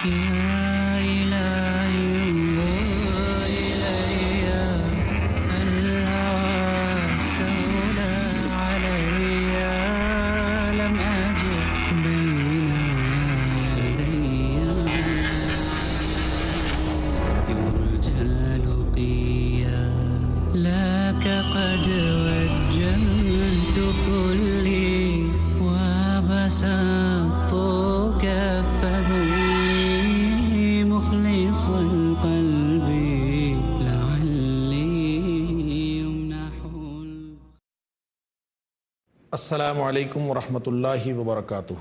يا إلهي انظر إلي فالهوى استولى علي لم أجد بين يدي يرجى لقيا لك قد وجهت كلي وبسطت كفني مخلص القلب لعلي يمنح. السلام علیکم ورحمۃ اللہ وبرکاتہ.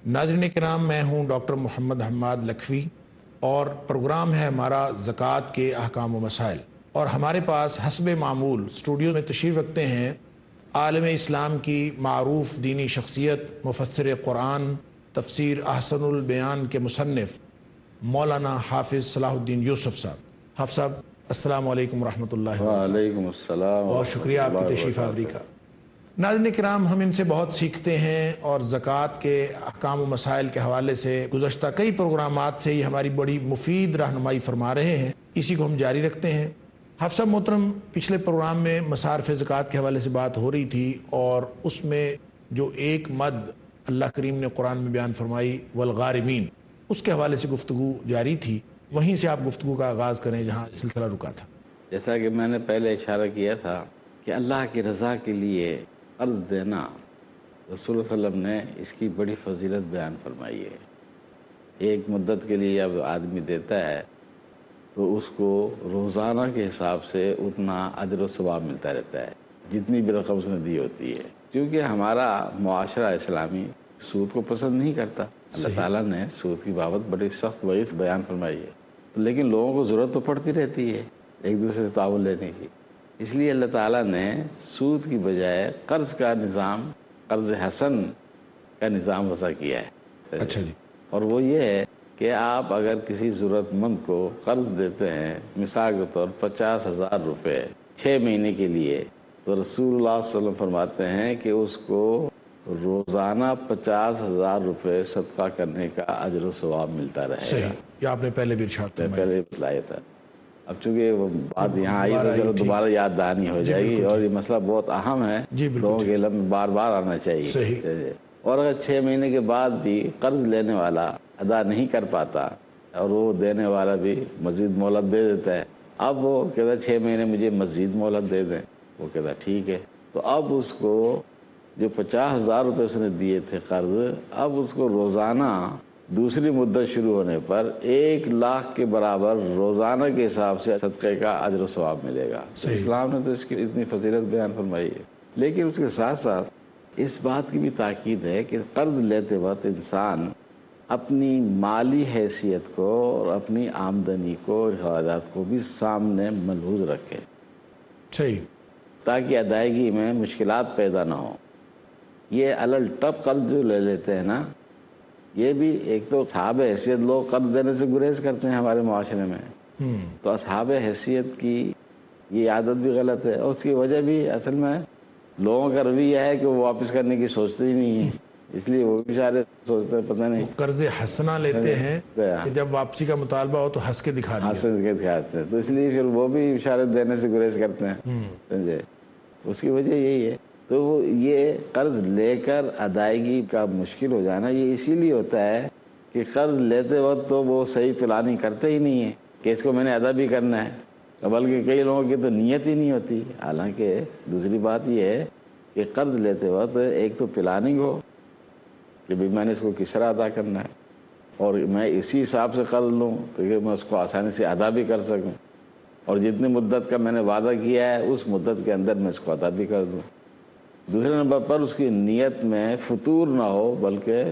ناظرین کرام، میں ہوں ڈاکٹر محمد حماد لکھوی اور پروگرام ہے ہمارا زکوٰۃ کے احکام و مسائل، اور ہمارے پاس حسب معمول اسٹوڈیو میں تشریف رکھتے ہیں عالم اسلام کی معروف دینی شخصیت، مفسر قرآن، تفسیر احسن البیان کے مصنف مولانا حافظ صلاح الدین یوسف صاحب. حافظ صاحب السلام علیکم ورحمۃ اللہ وبرکاتہ. وعلیکم السلام. بہت شکریہ آپ کی تشریف آوری کا. ناظرین کرام، ہم ان سے بہت سیکھتے ہیں اور زکوٰۃ کے احکام و مسائل کے حوالے سے گزشتہ کئی پروگرامات سے یہ ہماری بڑی مفید رہنمائی فرما رہے ہیں. اسی کو ہم جاری رکھتے ہیں. حافظ صاحب محترم، پچھلے پروگرام میں مصارف زکوٰۃ کے حوالے سے بات ہو رہی تھی، اور اس میں جو ایک مد اللہ کریم نے قرآن میں بیان فرمائی والغارمین، اس کے حوالے سے گفتگو جاری تھی. وہیں سے آپ گفتگو کا آغاز کریں جہاں سلسلہ رکا تھا. جیسا کہ میں نے پہلے اشارہ کیا تھا کہ اللہ کی رضا کے لیے قرض دینا، رسول اللہ علیہ وسلم نے اس کی بڑی فضیلت بیان فرمائی ہے. ایک مدت کے لیے جب آدمی دیتا ہے تو اس کو روزانہ کے حساب سے اتنا اجر و ثواب ملتا رہتا ہے جتنی بھی رقم اس نے دی ہوتی ہے. کیونکہ ہمارا معاشرہ اسلامی سود کو پسند نہیں کرتا. اللہ تعالیٰ نے سود کی بابت بڑی سخت وعید بیان فرمائی ہے، لیکن لوگوں کو ضرورت تو پڑتی رہتی ہے ایک دوسرے سے تعاون لینے کی. اس لیے اللہ تعالیٰ نے سود کی بجائے قرض کا نظام، قرض حسن کا نظام وضع کیا ہے. اچھا جی. اور وہ یہ ہے کہ آپ اگر کسی ضرورت مند کو قرض دیتے ہیں، مثال کے طور 50,000 روپے 6 مہینے کے لیے، تو رسول اللہ صلی اللہ علیہ وسلم فرماتے ہیں کہ اس کو روزانہ 50,000 روپے صدقہ کرنے کا اجر و ثواب ملتا رہے گا. صحیح، یہ آپ نے پہلے بھی ارشاد فرمایا. پہلے بتلایا تھا. اب چونکہ وہ بات یہاں آئی تو چلو دوبارہ یاد دہانی ہو جائے گی، اور یہ مسئلہ بہت اہم ہے، لوگوں کے علم میں بار بار آنا چاہیے. صحیح. اور اگر 6 مہینے کے بعد بھی قرض لینے والا ادا نہیں کر پاتا اور وہ دینے والا بھی مزید مہلت دے دیتا ہے، اب وہ کہتا ہے 6 مہینے مجھے مزید مہلت دے دیں، وہ کہتا ٹھیک ہے. تو اب اس کو جو 50,000 روپے اس نے دیے تھے قرض، اب اس کو روزانہ دوسری مدت شروع ہونے پر 1,00,000 کے برابر روزانہ کے حساب سے صدقے کا اجر و ثواب ملے گا. اسلام نے تو اس کی اتنی فضیلت بیان فرمائی ہے. لیکن اس کے ساتھ ساتھ اس بات کی بھی تاکید ہے کہ قرض لیتے وقت انسان اپنی مالی حیثیت کو اور اپنی آمدنی کو اور اخراجات کو بھی سامنے ملحوظ رکھے. صحیح. تاکہ ادائیگی میں مشکلات پیدا نہ ہوں. یہ علل ٹپ قرض جو لے لیتے ہیں نا، یہ بھی ایک تو اصحاب حیثیت لوگ قرض دینے سے گریز کرتے ہیں ہمارے معاشرے میں، تو اصحاب حیثیت کی یہ عادت بھی غلط ہے. اور اس کی وجہ بھی اصل میں لوگوں کا رویہ ہے کہ وہ واپس کرنے کی سوچتے ہی نہیں ہیں، اس لیے وہ بیچارے سوچتے ہیں پتہ نہیں قرض حسنہ لیتے ہیں کہ جب واپسی کا مطالبہ ہو تو ہنس کے دکھا دکھاتے ہیں، تو اس لیے پھر وہ بھی اشارے دینے سے گریز کرتے ہیں. سمجھے؟ اس کی وجہ یہی ہے. تو یہ قرض لے کر ادائیگی کا مشکل ہو جانا یہ اسی لیے ہوتا ہے کہ قرض لیتے وقت تو وہ صحیح پلاننگ کرتے ہی نہیں ہیں کہ اس کو میں نے ادا بھی کرنا ہے، بلکہ کئی لوگوں کی تو نیت ہی نہیں ہوتی. حالانکہ دوسری بات یہ ہے کہ قرض لیتے وقت ایک تو پلاننگ ہو کہ بھی میں نے اس کو کس طرح ادا کرنا ہے، اور میں اسی حساب سے قرض لوں تو کہ میں اس کو آسانی سے ادا بھی کر سکوں، اور جتنی مدت کا میں نے وعدہ کیا ہے اس مدت کے اندر میں اس کو ادا بھی کر دوں. دوسرے نمبر پر اس کی نیت میں فطور نہ ہو بلکہ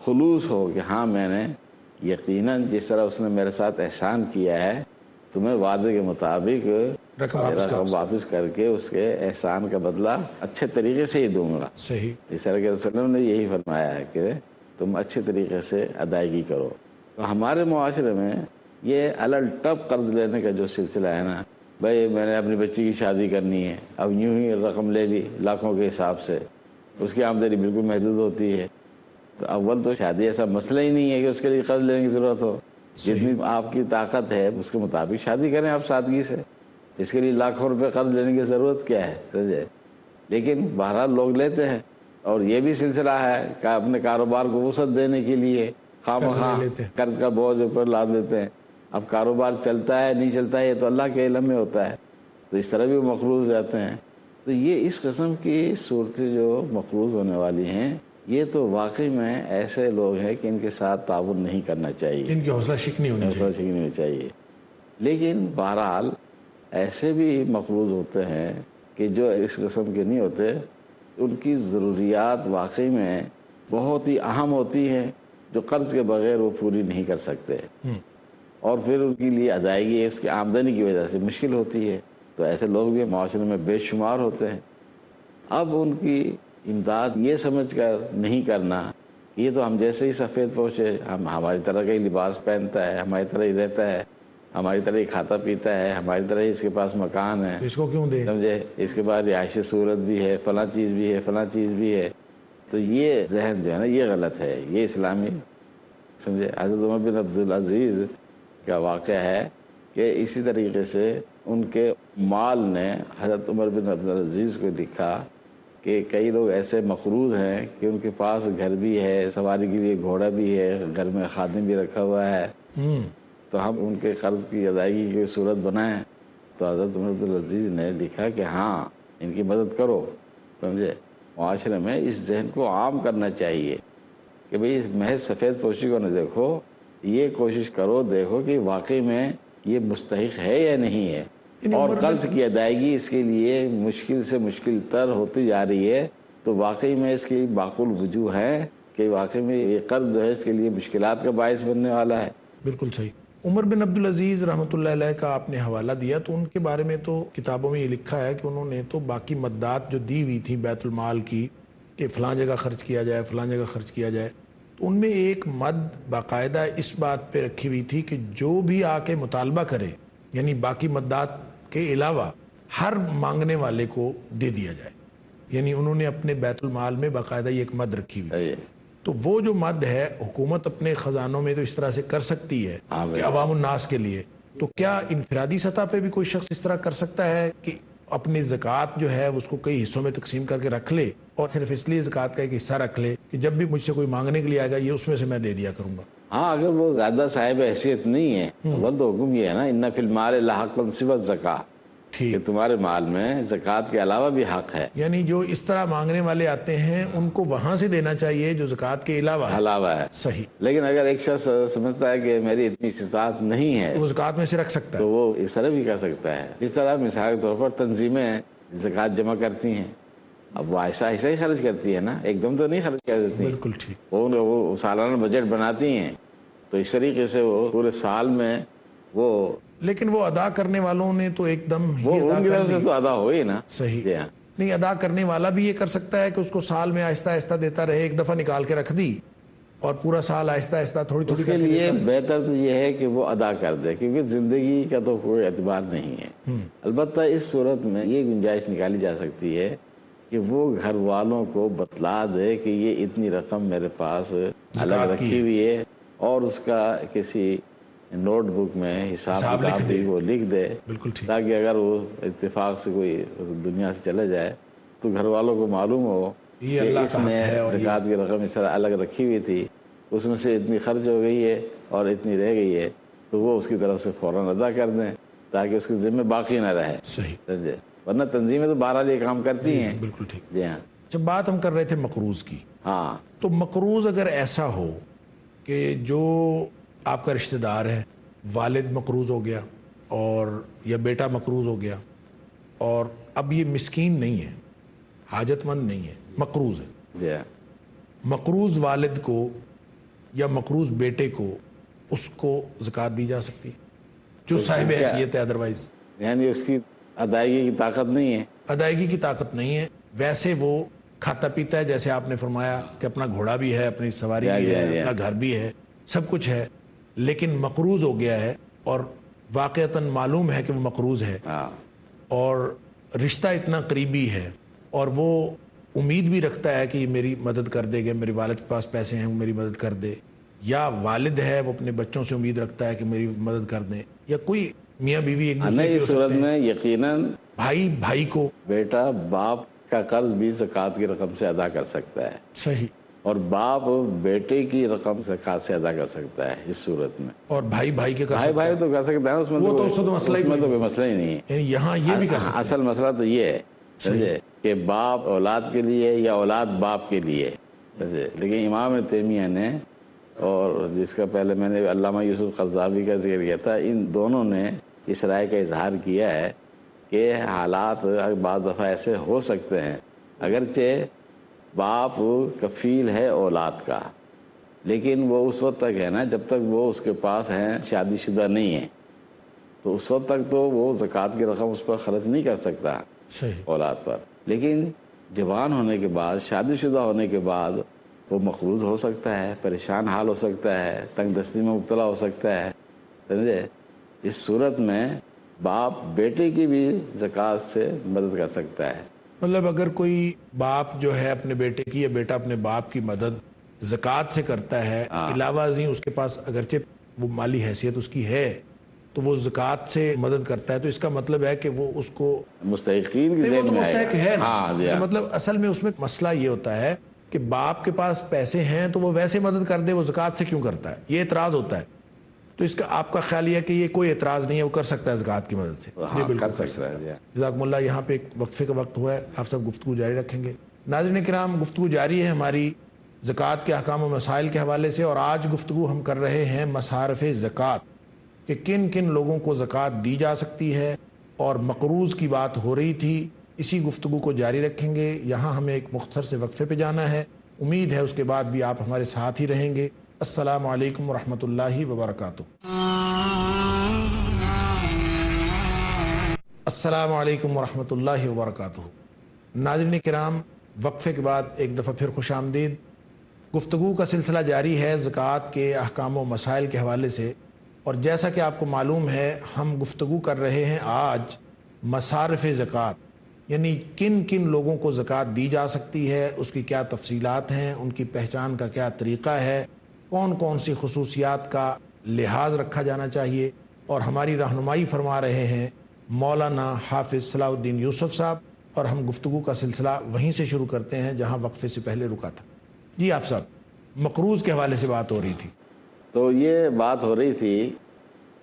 خلوص ہو کہ ہاں میں نے یقیناً جس طرح اس نے میرے ساتھ احسان کیا ہے تو میں وعدے کے مطابق رقم واپس کر کے اس کے احسان کا بدلہ اچھے طریقے سے ہی دوں گا. صحیح. اس طرح کے رسول اللہ نے یہی فرمایا ہے کہ تم اچھے طریقے سے ادائیگی کرو. تو ہمارے معاشرے میں یہ علل ٹپ قرض لینے کا جو سلسلہ ہے نا، بھائی میں نے اپنی بچی کی شادی کرنی ہے، اب یوں ہی رقم لے لی لاکھوں کے حساب سے، اس کی آمدنی بالکل محدود ہوتی ہے، تو اول تو شادی ایسا مسئلہ ہی نہیں ہے کہ اس کے لیے قرض لینے کی ضرورت ہو. جتنی آپ کی طاقت ہے اس کے مطابق شادی کریں آپ سادگی سے. اس کے لیے لاکھوں روپے قرض لینے کی ضرورت کیا ہے, سمجھے. لیکن بہرحال لوگ لیتے ہیں, اور یہ بھی سلسلہ ہے کہ اپنے کاروبار کو وسعت دینے کے لیے خواہ قرض کا بوجھ اوپر لاد لیتے ہیں. اب کاروبار چلتا ہے نہیں چلتا ہے یہ تو اللہ کے علم میں ہوتا ہے, تو اس طرح بھی وہ مقروض رہتے ہیں. تو یہ اس قسم کی صورتیں جو مقروض ہونے والی ہیں, یہ تو واقعی میں ایسے لوگ ہیں کہ ان کے ساتھ تعاون نہیں کرنا چاہیے, ان کی حوصلہ شکنی ہونی چاہیے. لیکن بہرحال ایسے بھی مقروض ہوتے ہیں کہ جو اس قسم کے نہیں ہوتے, ان کی ضروریات واقعی میں بہت ہی اہم ہوتی ہیں جو قرض کے بغیر وہ پوری نہیں کر سکتے, اور پھر ان کے لیے ادائیگی اس کی آمدنی کی وجہ سے مشکل ہوتی ہے. تو ایسے لوگ بھی معاشرے میں بے شمار ہوتے ہیں. اب ان کی امداد یہ سمجھ کر نہیں کرنا, یہ تو ہم جیسے ہی سفید پوشے, ہماری طرح کا ہی لباس پہنتا ہے, ہماری طرح ہی رہتا ہے, ہماری طرح ہی کھاتا پیتا ہے, ہماری طرح ہی اس کے پاس مکان ہے, اس کو کیوں دے, سمجھے, اس کے بعد رہائشی صورت بھی ہے, فلاں چیز بھی ہے, فلاں چیز بھی ہے. تو یہ ذہن جو ہے نا یہ غلط ہے, یہ اسلامی, سمجھے. حضرت عمر بن عبدالعزیز کا واقعہ ہے کہ اسی طریقے سے ان کے مال نے حضرت عمر بن عبدالعزیز کو لکھا کہ کئی لوگ ایسے مقروض ہیں کہ ان کے پاس گھر بھی ہے, سواری کے لیے گھوڑا بھی ہے, گھر میں خادم بھی رکھا ہوا ہے, تو ہم ان کے قرض کی ادائیگی کی صورت بنائیں. تو حضرت عمر بن عبدالعزیز نے لکھا کہ ہاں ان کی مدد کرو, سمجھے. معاشرے میں اس ذہن کو عام کرنا چاہیے کہ بھئی محض سفید پوشی کو نہ دیکھو, یہ کوشش کرو دیکھو کہ واقعی میں یہ مستحق ہے یا نہیں ہے. اور قرض کی ادائیگی اس کے لیے مشکل سے مشکل تر ہوتی جا رہی ہے, تو واقعی میں اس کی معقول وجوہ ہے کہ واقعی میں یہ قرض جو ہے اس کے لیے مشکلات کا باعث بننے والا ہے. بالکل صحیح. عمر بن عبدالعزیز رحمۃ اللہ علیہ کا آپ نے حوالہ دیا, تو ان کے بارے میں تو کتابوں میں یہ لکھا ہے کہ انہوں نے تو باقی مدات جو دی ہوئی تھی بیت المال کی کہ فلاں جگہ خرچ کیا جائے, فلاں جگہ خرچ کیا جائے, تو ان میں ایک مد باقاعدہ اس بات پہ رکھی ہوئی تھی کہ جو بھی آ کے مطالبہ کرے, یعنی باقی مدات کے علاوہ ہر مانگنے والے کو دے دیا جائے. یعنی انہوں نے اپنے بیت المال میں باقاعدہ یہ ایک مد رکھی ہوئی ہے. تو وہ جو مد ہے حکومت اپنے خزانوں میں تو اس طرح سے کر سکتی ہے کہ عوام الناس کے لیے, تو کیا انفرادی سطح پہ بھی کوئی شخص اس طرح کر سکتا ہے کہ اپنی زکوٰۃ جو ہے اس کو کئی حصوں میں تقسیم کر کے رکھ لے, اور صرف اس لیے زکوٰۃ کا ایک حصہ رکھ لے کہ جب بھی مجھ سے کوئی مانگنے کے لیے آئے گا یہ اس میں سے میں دے دیا کروں گا؟ ہاں, اگر وہ زیادہ صاحب حیثیت نہیں ہے, اول تو حکم یہ ہے نا ان فی المال لحقا سوی الزکاۃ, کہ تمہارے مال میں زکوٰۃ کے علاوہ بھی حق ہے. یعنی جو اس طرح مانگنے والے آتے ہیں ان کو وہاں سے دینا چاہیے جو زکوٰۃ کے علاوہ ہے. صحیح. لیکن اگر ایک شخص سمجھتا ہے کہ میری اتنی استطاعت نہیں ہے, وہ زکوٰۃ میں سے رکھ سکتا ہے, تو وہ اس طرح بھی کر سکتا ہے. اس طرح مثال کے طور پر تنظیمیں زکوٰۃ جمع کرتی ہیں, اب وہ ایسا ہی خرچ کرتی ہے نا, ایک دم تو نہیں خرچ کر دیتی. بالکل ٹھیک. وہ سالانہ بجٹ بناتی ہیں, تو اس طریقے سے وہ پورے سال میں وہ, لیکن وہ ادا کرنے والوں نے تو ایک دم وہ ان کی طرف سے تو ادا ہوئی نا. صحیح. نہیں, ادا کرنے والا بھی یہ کر سکتا ہے کہ اس کو سال میں آہستہ آہستہ دیتا رہے, ایک دفعہ نکال کے رکھ دی اور پورا سال آہستہ آہستہ تھوڑی تھوڑی. اس کے لیے بہتر تو یہ ہے کہ وہ ادا کر دے, کیونکہ زندگی کا تو کوئی اعتبار نہیں ہے. البتہ اس صورت میں یہ گنجائش نکالی جا سکتی ہے کہ وہ گھر والوں کو بتلا دے کہ یہ اتنی رقم میرے پاس الگ رکھی ہوئی ہے, اور اس کا کسی نوٹ بک میں حساب بھی وہ لکھ دے, تاکہ اگر وہ اتفاق سے کوئی دنیا سے چلا جائے تو گھر والوں کو معلوم ہو کہ اس نے زکوٰۃ کی رقم اس طرح الگ رکھی ہوئی تھی, اس میں سے اتنی خرچ ہو گئی ہے اور اتنی رہ گئی ہے, تو وہ اس کی طرف سے فوراً ادا کر دیں تاکہ اس کے ذمہ باقی نہ رہے. صحیح. ورنہ تنظیمیں تو بہرحال یہ کام کرتی ہیں. بالکل ٹھیک. جی ہاں. جب بات ہم کر رہے تھے مقروض کی, ہاں, تو مقروض اگر ایسا ہو کہ جو آپ کا رشتہ دار ہے, والد مقروض ہو گیا اور یا بیٹا مقروض ہو گیا, اور اب یہ مسکین نہیں ہے, حاجت مند نہیں ہے, مقروض ہے. جی ہاں. مقروض والد کو یا مقروض بیٹے کو اس کو زکوٰۃ دی جا سکتی ہے جو صاحب حیثیت ہے, ادروائز یعنی اس کی ادائیگی کی طاقت نہیں ہے. ادائیگی کی طاقت نہیں ہے, ویسے وہ کھاتا پیتا ہے, جیسے آپ نے فرمایا کہ اپنا گھوڑا بھی ہے, اپنی سواری بھی ہے, اپنا گھر بھی ہے, سب کچھ ہے, لیکن مقروض ہو گیا ہے اور واقعتاً معلوم ہے کہ وہ مقروض ہے, اور رشتہ اتنا قریبی ہے, اور وہ امید بھی رکھتا ہے کہ یہ میری مدد کر دے گا، میرے والد کے پاس پیسے ہیں وہ میری مدد کر دے، یا والد ہے وہ اپنے بچوں سے امید رکھتا ہے کہ میری مدد کر دیں، یا کوئی میاں بیوی ایک دوسرے اس صورت میں یقیناً بھائی کو بیٹا باپ کا قرض بھی زکوٰۃ کی رقم سے ادا کر سکتا ہے، صحیح، اور باپ بیٹے کی رقم زکوٰۃ سے ادا کر سکتا ہے اس صورت میں، اور بھائی کے کر سکتا بھائی تو کر سکتا ہے، اس میں تو کوئی مسئلہ ہی نہیں ہے، یعنی یہاں یہ بھی کر سکتا ہے۔ اصل مسئلہ تو یہ ہے سمجھے کہ باپ اولاد کے لیے یا اولاد باپ کے لیے، لیکن امام تیمیہ نے، اور جس کا پہلے میں نے علامہ یوسف قرضاوی کا ذکر کیا تھا، ان دونوں نے اس رائے کا اظہار کیا ہے کہ حالات بعض دفعہ ایسے ہو سکتے ہیں، اگرچہ باپ کفیل ہے اولاد کا، لیکن وہ اس وقت تک ہے نا جب تک وہ اس کے پاس ہیں شادی شدہ نہیں ہے، تو اس وقت تک تو وہ زکوٰۃ کی رقم اس پر خرچ نہیں کر سکتا اولاد پر، لیکن جوان ہونے کے بعد، شادی شدہ ہونے کے بعد وہ مقروض ہو سکتا ہے، پریشان حال ہو سکتا ہے، تنگ دستی میں مبتلا ہو سکتا ہے، سمجھے؟ اس صورت میں باپ بیٹے کی بھی زکوٰۃ سے مدد کر سکتا ہے۔ مطلب اگر کوئی باپ جو ہے اپنے بیٹے کی یا بیٹا اپنے باپ کی مدد زکوٰۃ سے کرتا ہے، علاوہ ازیں اس کے پاس اگرچہ وہ مالی حیثیت اس کی ہے تو وہ زکوٰۃ سے مدد کرتا ہے، تو اس کا مطلب ہے کہ وہ اس کو مستحقین کی ذہن میں مستحق ہے نا، ہاں، مطلب اصل میں اس میں مسئلہ یہ ہوتا ہے کہ باپ کے پاس پیسے ہیں تو وہ ویسے مدد کر دے، وہ زکوٰۃ سے کیوں کرتا ہے، یہ اعتراض ہوتا ہے۔ تو اس کا آپ کا خیال یہ ہے کہ یہ کوئی اعتراض نہیں ہے، وہ کر سکتا ہے زکوٰۃ کی مدد سے؟ کر سکتا ہے۔ جزاکم اللہ۔ یہاں پہ ایک وقفے کا وقت ہوا ہے، آپ سب گفتگو جاری رکھیں گے۔ ناظرین کرام، گفتگو جاری ہے ہماری زکوٰۃ کے احکام و مسائل کے حوالے سے، اور آج گفتگو ہم کر رہے ہیں مصارف زکوٰۃ، کہ کن کن لوگوں کو زکوٰۃ دی جا سکتی ہے، اور مقروض کی بات ہو رہی تھی۔ اسی گفتگو کو جاری رکھیں گے۔ یہاں ہمیں ایک مختصر سے وقفے پہ جانا ہے، امید ہے اس کے بعد بھی آپ ہمارے ساتھ ہی رہیں گے۔ السلام علیکم ورحمۃ اللہ وبرکاتہ۔ السلام علیکم ورحمۃ اللہ وبرکاتہ۔ ناظرین کرام، وقفے کے بعد ایک دفعہ پھر خوش آمدید۔ گفتگو کا سلسلہ جاری ہے زکوٰۃ کے احکام و مسائل کے حوالے سے، اور جیسا کہ آپ کو معلوم ہے ہم گفتگو کر رہے ہیں آج مصارف زکوٰۃ، یعنی کن کن لوگوں کو زکوٰۃ دی جا سکتی ہے، اس کی کیا تفصیلات ہیں، ان کی پہچان کا کیا طریقہ ہے، کون کون سی خصوصیات کا لحاظ رکھا جانا چاہیے، اور ہماری رہنمائی فرما رہے ہیں مولانا حافظ صلاح الدین یوسف صاحب، اور ہم گفتگو کا سلسلہ وہیں سے شروع کرتے ہیں جہاں وقفے سے پہلے رکا تھا۔ جی آپ صاحب، مقروض کے حوالے سے بات ہو رہی تھی۔ تو یہ بات ہو رہی تھی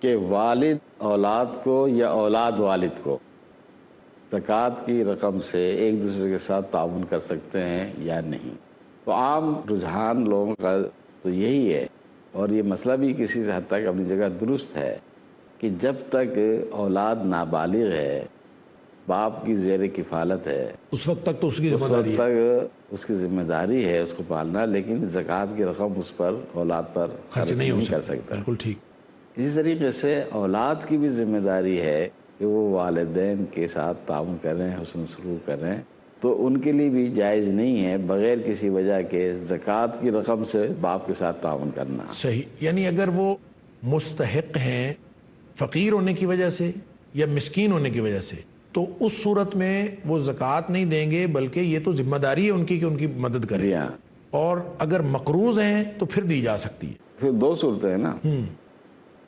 کہ والد اولاد کو یا اولاد والد کو زکوٰۃ کی رقم سے ایک دوسرے کے ساتھ تعاون کر سکتے ہیں یا نہیں۔ تو عام رجحان لوگوں کا تو یہی ہے، اور یہ مسئلہ بھی کسی حد تک اپنی جگہ درست ہے، کہ جب تک اولاد نابالغ ہے، باپ کی زیر کفالت ہے، اس وقت تک تو اس کی ذمہ داری ہے، اس کی ذمہ داری ہے اس کو پالنا، لیکن زکوٰۃ کی رقم اس پر اولاد پر خرچ نہیں کر سکتا۔ بالکل ٹھیک۔ اسی طریقے سے اولاد کی بھی ذمہ داری ہے کہ وہ والدین کے ساتھ تعاون کریں، حسن سلوک کریں، تو ان کے لیے بھی جائز نہیں ہے بغیر کسی وجہ کے زکوٰۃ کی رقم سے باپ کے ساتھ تعاون کرنا۔ صحیح، یعنی اگر وہ مستحق ہیں فقیر ہونے کی وجہ سے یا مسکین ہونے کی وجہ سے، تو اس صورت میں وہ زکوٰۃ نہیں دیں گے، بلکہ یہ تو ذمہ داری ہے ان کی کہ ان کی مدد کریں۔ اور اگر مقروض ہیں تو پھر دی جا سکتی ہے۔ پھر دو صورتیں ہیں نا،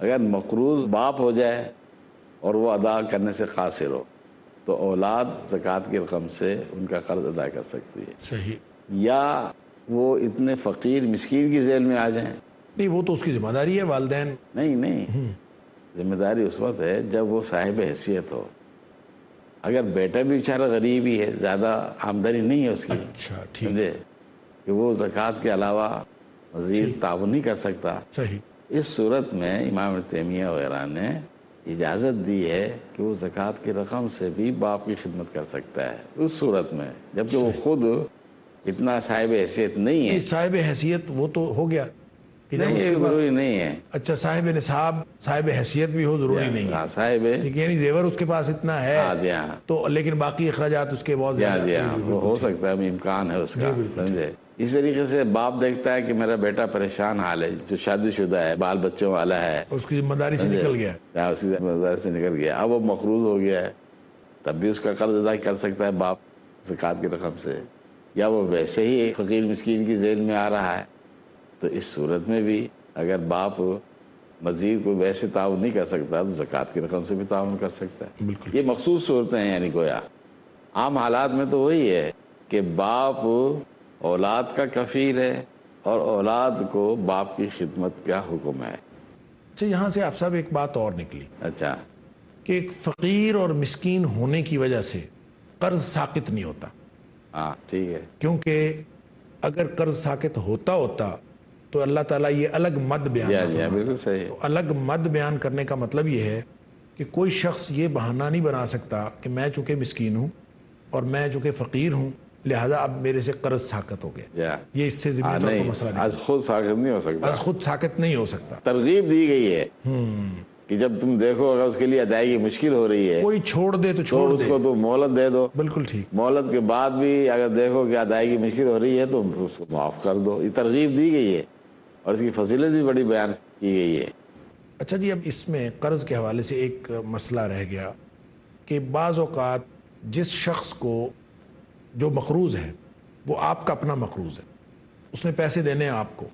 اگر مقروض باپ ہو جائے اور وہ ادا کرنے سے قاصر ہو تو اولاد زکوٰۃ کی رقم سے ان کا قرض ادا کر سکتی ہے۔ صحیح۔ یا وہ اتنے فقیر مسکین کی ذیل میں آ جائیں، نہیں، وہ تو اس کی ذمہ داری ہے، والدین۔ نہیں، ذمہ داری اس وقت ہے جب وہ صاحب حیثیت ہو۔ اگر بیٹا بھی بیچارہ غریب ہی ہے، زیادہ آمدنی نہیں ہے اس کی، اچھا ٹھیک، سمجھے کہ وہ زکوٰۃ کے علاوہ مزید تعاون نہیں کر سکتا، صحیح، اس صورت میں امام تیمیہ وغیرہ نے اجازت دی ہے کہ وہ زکوٰۃ کی رقم سے بھی باپ کی خدمت کر سکتا ہے اس صورت میں، جبکہ وہ خود اتنا صاحب حیثیت نہیں ہے۔ صاحب حیثیت وہ تو ہو گیا، نہیں، یہ ضروری نہیں ہے۔ اچھا، صاحب نصاب، صاحب حیثیت بھی ہو، ضروری نہیں ہے، صاحب یعنی زیور اس کے پاس اتنا ہے تو، لیکن باقی اخراجات اس کے بہت زیادہ، وہ ہو سکتا ہے، امکان ہے اس کا، سمجھے۔ اس طریقے سے باپ دیکھتا ہے کہ میرا بیٹا پریشان حال ہے، جو شادی شدہ ہے، بال بچوں والا ہے، اس کی ذمہ داری سے نکل گیا، اس کی ذمہ داری سے نکل گیا، اب وہ مقروض ہو گیا ہے، تب بھی اس کا قرض ادا کر سکتا ہے باپ زکوٰۃ کی رقم سے۔ یا وہ ویسے ہی فقیر مسکین کی ذیل میں آ رہا ہے، تو اس صورت میں بھی اگر باپ مزید کوئی ویسے تعاون نہیں کر سکتا تو زکوٰۃ کی رقم سے بھی تعاون کر سکتا ہے۔ بالکل یہ مخصوص صورتیں ہیں، یعنی گویا عام حالات میں تو وہی ہے کہ باپ اولاد کا کفیل ہے اور اولاد کو باپ کی خدمت کا حکم ہے۔ اچھا، یہاں سے آپ صاحب ایک بات اور نکلی اچھا، کہ ایک فقیر اور مسکین ہونے کی وجہ سے قرض ساقط نہیں ہوتا، ہاں ٹھیک ہے، کیونکہ اگر قرض ساقط ہوتا تو اللہ تعالیٰ یہ الگ مد بیان جی نہ جی فرماتا۔ بالکل صحیح ہے۔ تو الگ مد بیان کرنے کا مطلب یہ ہے کہ کوئی شخص یہ بہانہ نہیں بنا سکتا کہ میں چونکہ مسکین ہوں اور میں چونکہ فقیر ہوں لہٰذا اب میرے سے قرض ساقط ہو گیا، جی یہ اس سے ضمنی طور پر مسئلہ نہیں، نہیں، از خود ساخت نہیں ہو سکتا، از خود ساقط نہیں ہو سکتا۔ ترغیب دی گئی ہے کہ جب تم دیکھو اگر اس کے لیے ادائیگی مشکل ہو رہی ہے کوئی چھوڑ دے تو تو چھوڑ اس دے، کو تو مہلت دے دو، بالکل ٹھیک۔ مہلت کے بعد بھی اگر دیکھو کہ ادائیگی مشکل ہو رہی ہے تو اس کو معاف کر دو، یہ ترغیب دی گئی ہے اور اس کی فضیلت بھی بڑی بیان کی گئی ہے۔ اچھا جی، اب اس میں قرض کے حوالے سے ایک مسئلہ رہ گیا کہ بعض اوقات جس شخص کو جو مقروض ہے وہ آپ کا اپنا مقروض ہے، اس نے پیسے دینے ہیں آپ کو،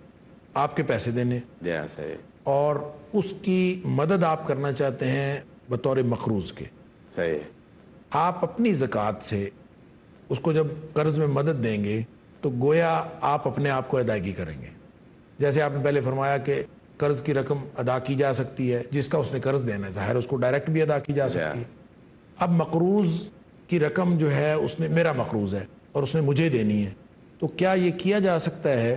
آپ کے پیسے دینے، جی ہاں صحیح اور اس کی مدد آپ کرنا چاہتے ہیں بطور مقروض کے، صحیح، آپ اپنی زکوٰۃ سے اس کو جب قرض میں مدد دیں گے تو گویا آپ اپنے آپ کو ادائیگی کریں گے۔ جیسے آپ نے پہلے فرمایا کہ قرض کی رقم ادا کی جا سکتی ہے، جس کا اس نے قرض دینا ہے ظاہر اس کو ڈائریکٹ بھی ادا کی جا سکتی ہے۔ اب مقروض کی رقم جو ہے اس نے، میرا مقروض ہے اور اس نے مجھے دینی ہے، تو کیا یہ کیا جا سکتا ہے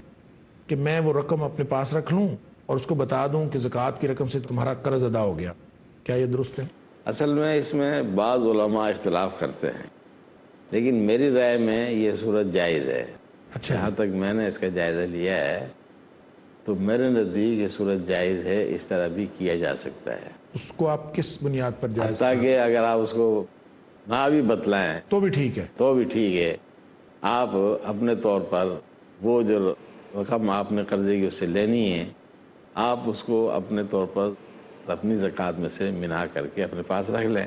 کہ میں وہ رقم اپنے پاس رکھ لوں اور اس کو بتا دوں کہ زکوٰۃ کی رقم سے تمہارا قرض ادا ہو گیا؟ کیا یہ درست ہے؟ اصل میں اس میں بعض علماء اختلاف کرتے ہیں، لیکن میری رائے میں یہ صورت جائز ہے۔ اچھا، جہاں تک میں نے اس کا جائزہ لیا ہے تو میرے نزدیک یہ صورت جائز ہے، اس طرح بھی کیا جا سکتا ہے، اس کو آپ کس بنیاد پر جائز تاکہ اگر آپ اس کو نہ بھی بتلائیں تو بھی ٹھیک ہے؟ تو بھی ٹھیک ہے، آپ اپنے طور پر وہ جو رقم آپ نے قرضے کی اس سے لینی ہے آپ اس کو اپنے طور پر اپنی زکوٰۃ میں سے منہا کر کے اپنے پاس رکھ لیں،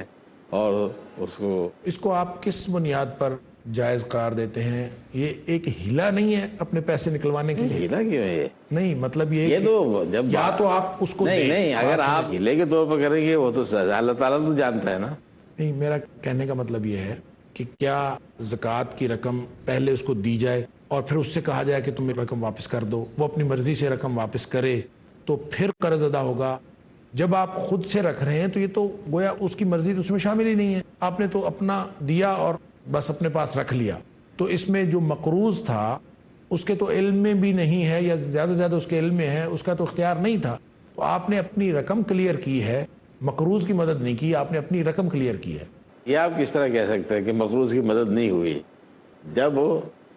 اور اس کو آپ کس بنیاد پر جائز قرار دیتے ہیں؟ یہ ایک ہیلا نہیں ہے اپنے پیسے نکلوانے کے لیے؟ ہیلا کیوں ہے؟ نہیں، مطلب یہ تو جب یا تو آپ اس کو نہیں اگر آپ ہیلے کے طور پر کریں گے وہ تو اللہ تعالیٰ تو جانتا ہے نا۔ نہیں، میرا کہنے کا مطلب یہ ہے کہ کیا زکوٰۃ کی رقم پہلے اس کو دی جائے اور پھر اس سے کہا جائے کہ تم رقم واپس کر دو، وہ اپنی مرضی سے رقم واپس کرے تو پھر قرض ادا ہوگا؟ جب آپ خود سے رکھ رہے ہیں تو یہ تو گویا اس کی مرضی تو اس میں شامل ہی نہیں ہے، آپ نے تو اپنا دیا اور بس اپنے پاس رکھ لیا، تو اس میں جو مقروض تھا اس کے تو علم میں بھی نہیں ہے، یا زیادہ سے زیادہ اس کے علم میں ہے، اس کا تو اختیار نہیں تھا، تو آپ نے اپنی رقم کلیئر کی ہے، مقروض کی مدد نہیں کی، آپ نے اپنی رقم کلیئر کی ہے۔ یہ آپ کس طرح کہہ سکتے ہیں کہ مقروض کی مدد نہیں ہوئی؟ جب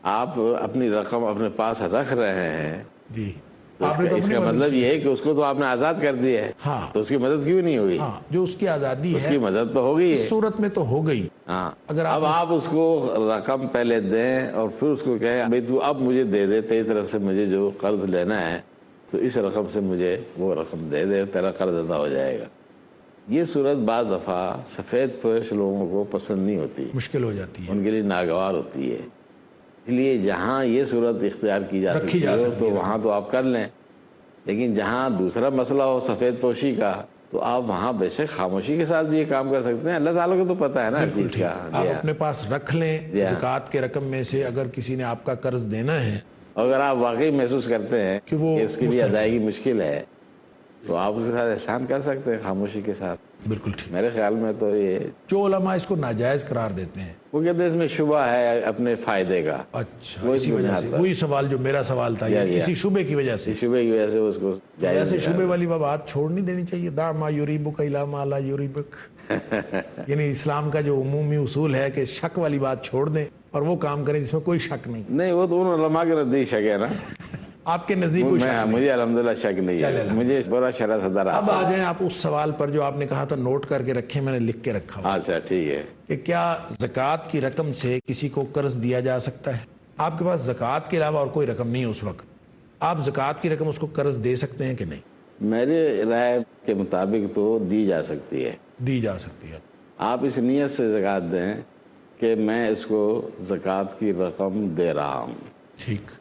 آپ اپنی رقم اپنے پاس رکھ رہے ہیں جی، تو اس کا مطلب یہ ہے کہ اس کو تو آپ نے آزاد کر دیا ہے، ہاں، تو اس کی مدد کیوں نہیں ہوئی؟ ہاں، جو اس کی آزادی ہے اس کی مدد تو ہو گئی اس ہے، صورت میں تو ہو گئی۔ ہاں، اگر اب آپ اس کو رقم پہلے دیں اور پھر اس کو کہیں بھائی تو اب مجھے دے دے، تیری طرف سے مجھے جو قرض لینا ہے تو اس رقم سے مجھے وہ رقم دے دے، تیرا قرض ادا ہو جائے گا، یہ صورت بعض دفعہ سفید پوش لوگوں کو پسند نہیں ہوتی، مشکل ہو جاتی ہے، ان کے لیے ناگوار ہوتی ہے، اس لیے جہاں یہ صورت اختیار کی جا سکتی ہے تو وہاں تو آپ کر لیں، لیکن جہاں دوسرا مسئلہ ہو سفید پوشی کا تو آپ وہاں بے شک خاموشی کے ساتھ بھی یہ کام کر سکتے ہیں، اللہ تعالیٰ کو تو پتہ ہے نا ہر چیز کا۔ آپ اپنے پاس رکھ لیں، زکوٰۃ کے رقم میں سے اگر کسی نے آپ کا قرض دینا ہے، اگر آپ واقعی محسوس کرتے ہیں کہ اس کے لیے ادائیگی مشکل ہے تو آپ اس کے ساتھ احسان کر سکتے ہیں خاموشی کے ساتھ۔ بالکل ٹھیک۔ میرے خیال میں تو یہ جو علماء اس کو ناجائز قرار دیتے ہیں وہ کہتے ہیں اس میں شبہ ہے اپنے فائدے کا۔ اچھا، اسی وجہ سے وہی سوال جو میرا سوال تھا، اسی شبے کی وجہ سے، شبے کی وجہ سے اس کو ایسے شبے والی بات چھوڑ نہیں دینی چاہیے، دع ما یریبک الی ما لا یریبک، یعنی اسلام کا جو عمومی اصول ہے کہ شک والی بات چھوڑ دیں اور وہ کام کریں جس میں کوئی شک نہیں۔ نہیں، وہ تو ان علماء کے نزدیک شک ہے نا، آپ کے نزدیک کوئی شک نہیں؟ مجھے الحمدللہ شک نہیں ہے، مجھے برا شرح صدر۔ اب آ جائیں آپ اس سوال پر جو آپ نے کہا تھا نوٹ کر کے رکھیں، میں نے لکھ کے رکھا ہوا۔ اچھا ٹھیک ہے، کہ کیا زکوٰۃ کی رقم سے کسی کو قرض دیا جا سکتا ہے؟ آپ کے پاس زکوٰۃ کے علاوہ اور کوئی رقم نہیں ہے اس وقت، آپ زکوٰۃ کی رقم اس کو قرض دے سکتے ہیں کہ نہیں؟ میرے رائے کے مطابق تو دی جا سکتی ہے، دی جا سکتی ہے۔ آپ اس نیت سے زکوٰۃ دیں کہ میں اس کو زکوٰۃ کی رقم دے رہا ہوں. ٹھیک.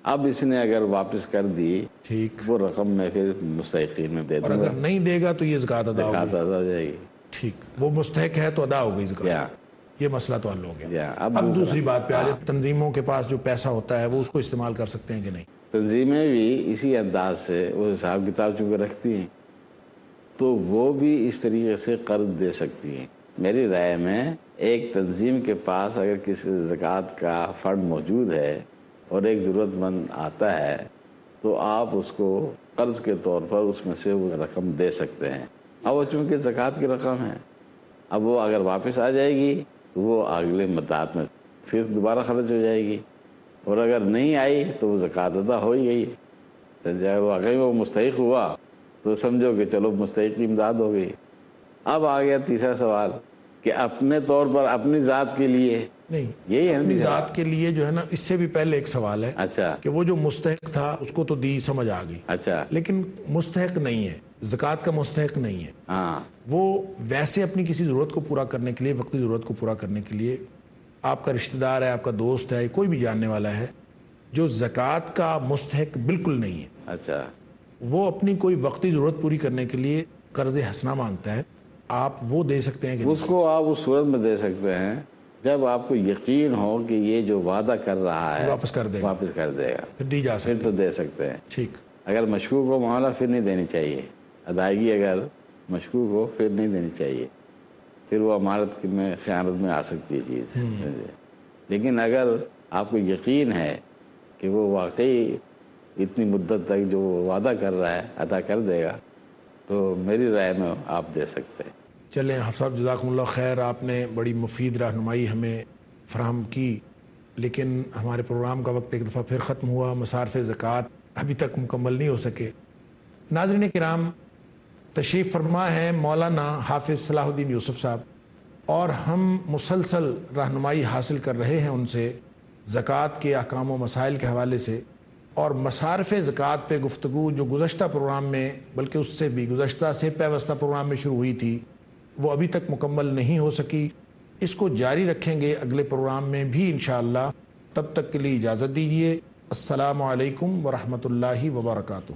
اب اس نے اگر واپس کر دی ٹھیک. وہ رقم میں پھر مستحقین میں دے اور دوں گا. اگر نہیں دے گا تو یہ زکوٰۃ ادا زکوٰۃ ہوگی. ادا ہو جائے گی. ٹھیک. وہ مستحق ہے تو ادا ہو گئی زکوٰۃ. یا یہ مسئلہ تو حل ہو گیا. یا اب دوسری بات پہ آ جائے. تنظیموں کے پاس جو پیسہ ہوتا ہے وہ اس کو استعمال کر سکتے ہیں کہ نہیں؟ تنظیمیں بھی اسی انداز سے وہ حساب کتاب چونکہ رکھتی ہیں تو وہ بھی اس طریقے سے قرض دے سکتی ہیں. میری رائے میں ایک تنظیم کے پاس اگر کسی زکوٰۃ کا فنڈ موجود ہے اور ایک ضرورت مند آتا ہے تو آپ اس کو قرض کے طور پر اس میں سے وہ رقم دے سکتے ہیں. اب وہ چونکہ زکوٰۃ کی رقم ہے اب وہ اگر واپس آ جائے گی تو وہ اگلے مدت میں پھر دوبارہ خرچ ہو جائے گی اور اگر نہیں آئی تو وہ زکوٰۃ ادا ہو ہی گئی. اگر واقعی وہ مستحق ہوا تو سمجھو کہ چلو مستحق کی امداد ہو گئی. اب آ گیا تیسرا سوال کہ اپنے طور پر اپنی ذات کے لیے نہیں. یہی ہے اپنی ذات کے لیے جو ہے نا اس سے بھی پہلے ایک سوال ہے اچھا کہ وہ جو مستحق تھا اس کو تو دی سمجھ آ گئی اچھا لیکن مستحق نہیں ہے زکوٰۃ کا مستحق نہیں ہے. ہاں وہ ویسے اپنی کسی ضرورت کو پورا کرنے کے لیے وقتی ضرورت کو پورا کرنے کے لیے آپ کا رشتہ دار ہے آپ کا دوست ہے کوئی بھی جاننے والا ہے جو زکوٰۃ کا مستحق بالکل نہیں ہے اچھا وہ اپنی کوئی وقتی ضرورت پوری کرنے کے لیے قرض حسنہ مانگتا ہے آپ وہ دے سکتے ہیں کہ اس کو آپ اس صورت میں دے سکتے ہیں جب آپ کو یقین ہو کہ یہ جو وعدہ کر رہا ہے واپس کر دے گا واپس کر دے گا پھر دی جا پھر سکتی تو دے سکتے ہیں. ٹھیک. اگر مشکوک ہو معاملہ پھر نہیں دینی چاہیے. ادائیگی اگر مشکوک ہو پھر نہیں دینی چاہیے. پھر وہ امانت میں خیانت میں آ سکتی ہے چیز. لیکن اگر آپ کو یقین ہے کہ وہ واقعی اتنی مدت تک جو وہ وعدہ کر رہا ہے ادا کر دے گا تو میری رائے میں آپ دے سکتے ہیں. چلیں حافظ صاحب جزاکم اللہ خیر آپ نے بڑی مفید رہنمائی ہمیں فراہم کی لیکن ہمارے پروگرام کا وقت ایک دفعہ پھر ختم ہوا. مصارف زکوٰۃ ابھی تک مکمل نہیں ہو سکے. ناظرین کرام تشریف فرما ہے مولانا حافظ صلاح الدین یوسف صاحب اور ہم مسلسل رہنمائی حاصل کر رہے ہیں ان سے زکوٰۃ کے احکام و مسائل کے حوالے سے اور مصارف زکوٰۃ پہ گفتگو جو گزشتہ پروگرام میں بلکہ اس سے بھی گزشتہ سے پیوستہ پروگرام میں شروع ہوئی تھی وہ ابھی تک مکمل نہیں ہو سکی. اس کو جاری رکھیں گے اگلے پروگرام میں بھی انشاءاللہ. تب تک کے لیے اجازت دیجیے. السلام علیکم ورحمۃ اللہ وبرکاتہ.